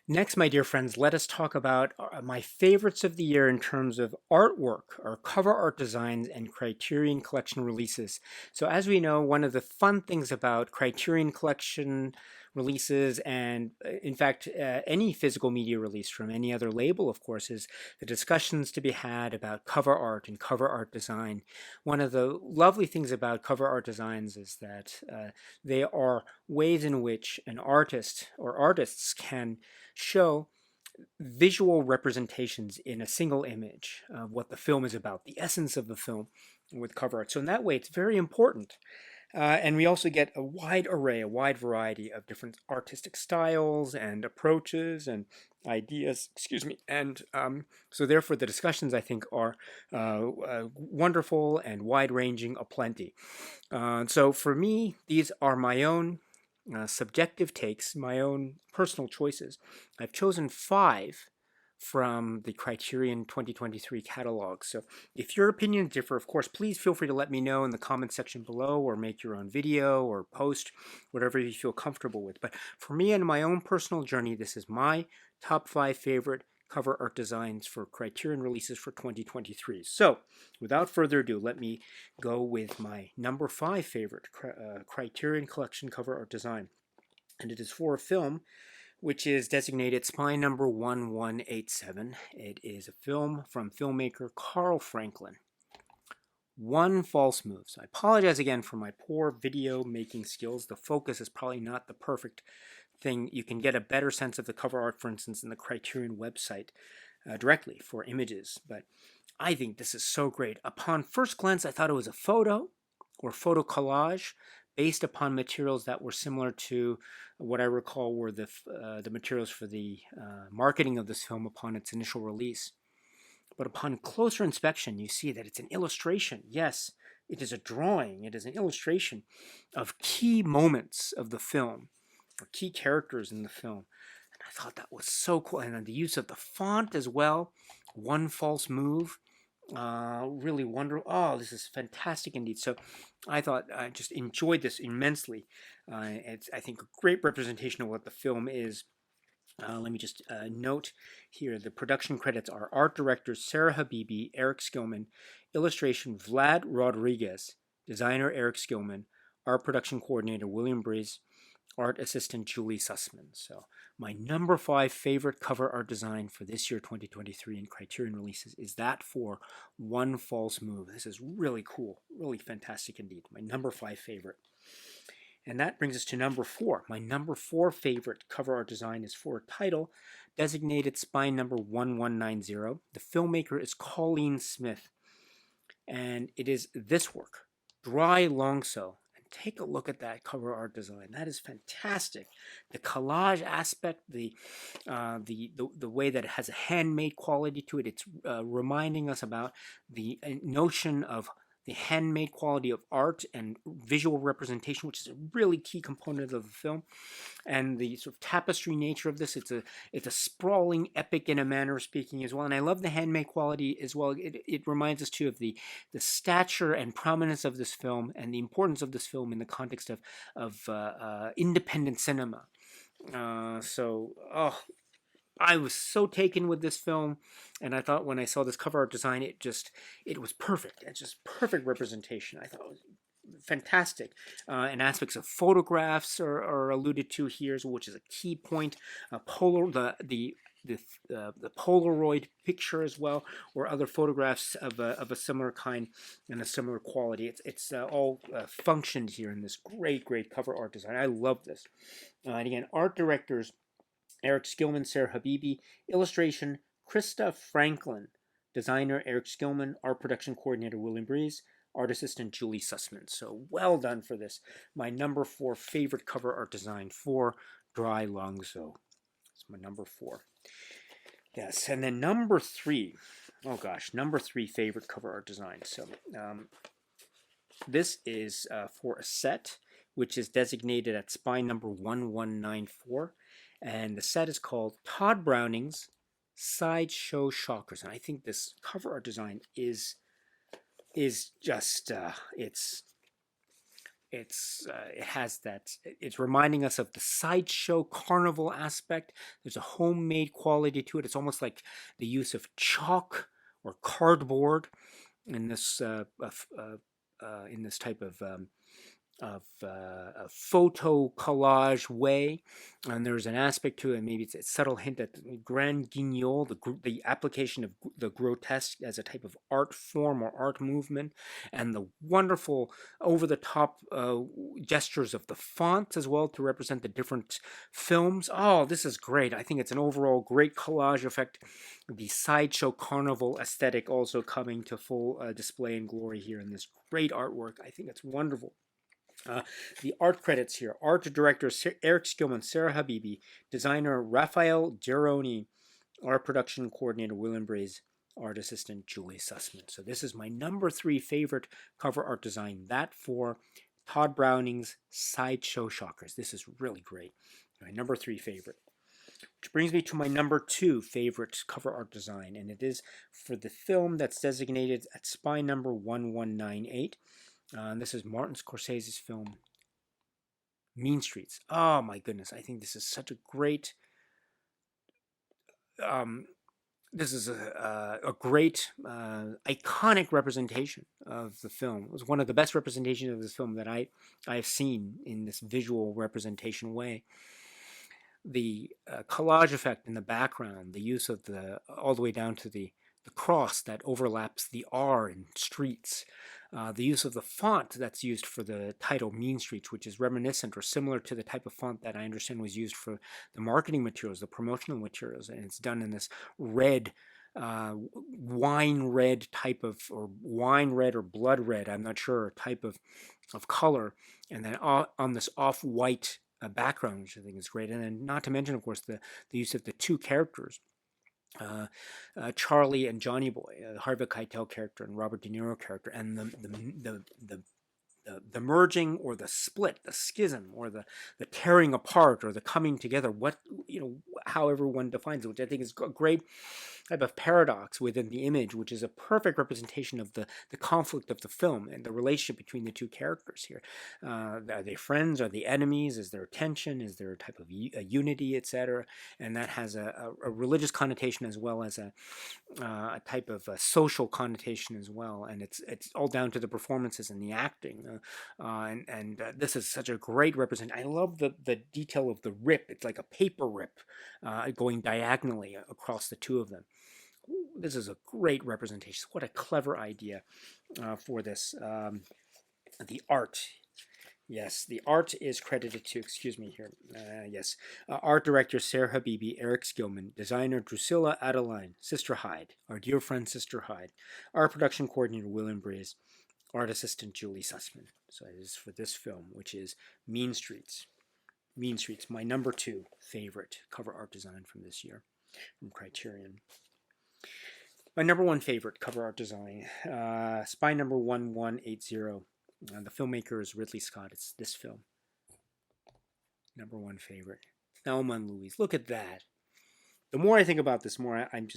Next, my dear friends, let us talk about my favorites of the year in terms of artwork, or cover art designs, and Criterion Collection releases. So, as we know, one of the fun things about Criterion Collection releases, and in fact, any physical media release from any other label, of course, is the discussions to be had about cover art and cover art design. One of the lovely things about cover art designs is that they are ways in which an artist or artists can show visual representations in a single image of what the film is about, the essence of the film with cover art. So in that way, it's very important. And we also get a wide array, a wide variety of different artistic styles and approaches and ideas, excuse me. And so therefore the discussions, I think, are wonderful and wide-ranging aplenty. So for me, these are my own subjective takes, my own personal choices. I've chosen 5 from the Criterion 2023 catalog. So if your opinions differ, of course, please feel free to let me know in the comment section below, or make your own video or post, whatever you feel comfortable with. But for me and my own personal journey, this is my top 5 favorite cover art designs for Criterion releases for 2023. So without further ado, let me go with my number 5 favorite Criterion Collection cover art design. And it is for a film which is designated Spy number 1187. It is a film from filmmaker Carl Franklin. One False Move. So I apologize again for my poor video making skills. The focus is probably not the perfect thing. You can get a better sense of the cover art, for instance, in the Criterion website directly for images. But I think this is so great. Upon first glance, I thought it was a photo or photo collage based upon materials that were similar to what I recall were the materials for the marketing of this film upon its initial release. But upon closer inspection, you see that it's an illustration. Yes, it is a drawing. It is an illustration of key moments of the film, or key characters in the film. And I thought that was so cool. And then the use of the font as well. One False Move. Really wonderful. Oh, this is fantastic indeed. So I thought I just enjoyed this immensely. It's, I think, a great representation of what the film is. Let me just note here, the production credits are art directors Sarah Habibi, Eric Skillman, illustration Vlad Rodriguez, designer Eric Skillman, art production coordinator William Breeze, art assistant Julie Sussman. So my number 5 favorite cover art design for this year 2023 in Criterion releases is that for One False Move. This is really cool, really fantastic indeed. My number 5 favorite. And that brings us to number 4. My number 4 favorite cover art design is for a title designated Spine number 1190. The filmmaker is Colleen Smith. And it is this work, Dry Longso. And take a look at that cover art design. That is fantastic. The collage aspect, the way that it has a handmade quality to it. It's reminding us about the notion of the handmade quality of art and visual representation, which is a really key component of the film, and the sort of tapestry nature of this. It's a sprawling epic in a manner of speaking as well, and I love the handmade quality as well. It reminds us too of the stature and prominence of this film and the importance of this film in the context of independent cinema. I was so taken with this film, and I thought when I saw this cover art design, it was perfect. It's just perfect representation. I thought it was fantastic. And aspects of photographs are alluded to here, which is a key point. The Polaroid picture as well, or other photographs of a similar kind and a similar quality. It's all functioned here in this great cover art design. I love this. And again, art directors Eric Skillman, Sarah Habibi, illustration Krista Franklin, designer Eric Skillman, art production coordinator William Breeze, art assistant Julie Sussman. So well done for this. My number 4 favorite cover art design for Dry Longso. It's my number 4. Yes, and then number 3. Oh gosh, number 3 favorite cover art design. So this is for a set which is designated at spine number 1194. And the set is called Todd Browning's Sideshow Shockers. And I think this cover art design is just it has that, it's reminding us of the sideshow carnival aspect. There's a homemade quality to it. It's almost like the use of chalk or cardboard in this in this type of a photo collage way, and there's an aspect to it. Maybe it's a subtle hint at grand guignol, the application of the grotesque as a type of art form or art movement, and the wonderful over-the-top gestures of the fonts as well to represent the different films. Oh, this is great. I think it's an overall great collage effect. The sideshow carnival aesthetic also coming to full display and glory here in this great artwork. I think it's wonderful. The art credits here: art director Eric Skillman, Sarah Habibi, designer Raphael Geroni, art production coordinator William Braze, art assistant Julie Sussman. So this is my number 3 favorite cover art design, that for Todd Browning's Sideshow Shockers. This is really great. My number 3 favorite. Which brings me to my number 2 favorite cover art design, and it is for the film that's designated at spy number 1198. This is Martin Scorsese's film, Mean Streets. Oh my goodness, I think this is such a great, this is a great, iconic representation of the film. It was one of the best representations of this film that I've seen in this visual representation way. The collage effect in the background, the use of all the way down to the cross that overlaps the R in streets, the use of the font that's used for the title Mean Streets, which is reminiscent or similar to the type of font that I understand was used for the marketing materials, the promotional materials, and it's done in this red, wine red type of, or wine red or blood red, I'm not sure, type of color, and then on this off-white background, which I think is great. And then not to mention, of course, the use of the 2 characters, Charlie and Johnny Boy, the Harvey Keitel character and Robert De Niro character, and the merging or the split, the schism, or the tearing apart, or the coming together, however one defines it, which I think is a great type of paradox within the image, which is a perfect representation of the conflict of the film and the relationship between the 2 characters here. Are they friends? Are they enemies? Is there tension? Is there a type of a unity, etc.? And that has a religious connotation as well as a type of a social connotation as well. And it's all down to the performances and the acting. This is such a great representation. I love the detail of the rip. It's like a paper rip going diagonally across the 2 of them. This is a great representation. What a clever idea for this. The art. Yes, the art is credited to, excuse me here, art director Sarah Habibi, Eric Skillman, designer Drusilla Adeline, Sister Hyde, our dear friend Sister Hyde, art production coordinator William Braze, art assistant Julie Sussman. So it is for this film, which is Mean Streets. Mean Streets, my number 2 favorite cover art design from this year, from Criterion. My number 1 favorite cover art design, Spy Number 1180. The filmmaker is Ridley Scott. It's this film. Number 1 favorite. Thelma and Louise. Look at that. The more I think about this, more I'm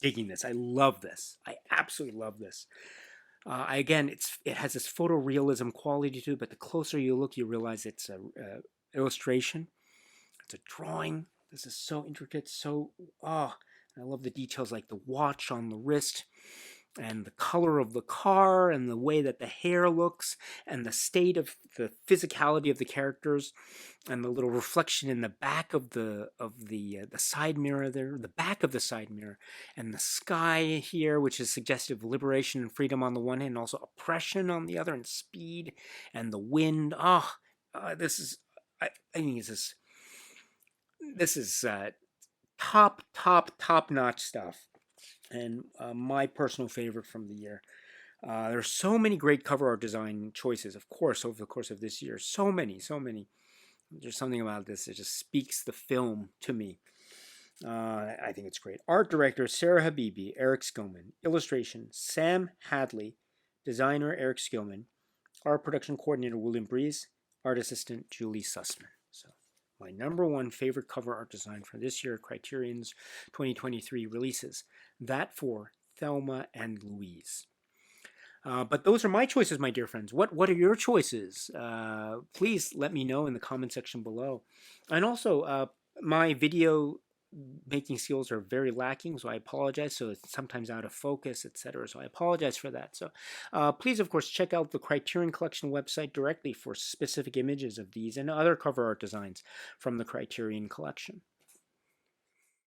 digging this. I love this. I absolutely love this. Again, it has this photorealism quality to it, but the closer you look, you realize it's a illustration. It's a drawing. This is so intricate. I love the details, like the watch on the wrist, and the color of the car, and the way that the hair looks, and the state of the physicality of the characters, and the little reflection in the back of the side mirror there, the back of the side mirror, and the sky here, which is suggestive of liberation and freedom on the one hand, and also oppression on the other, and speed, and the wind. This is, I think this is top-notch stuff, and my personal favorite from the year. There's so many great cover art design choices, of course, over the course of this year. So many. There's something about this that just speaks the film to me. I think it's great. Art director Sarah Habibi, Eric Skillman. Illustration Sam Hadley. Designer Eric Skillman. Art production coordinator William Breeze. Art assistant Julie Sussman. So my number 1 favorite cover art design for this year, Criterion's 2023 releases. That for Thelma and Louise. But those are my choices, my dear friends. What are your choices? Please let me know in the comment section below. And also, my video making skills are very lacking, so I apologize. So it's sometimes out of focus, etc. So I apologize for that. So please, of course, check out the Criterion Collection website directly for specific images of these and other cover art designs from the Criterion Collection.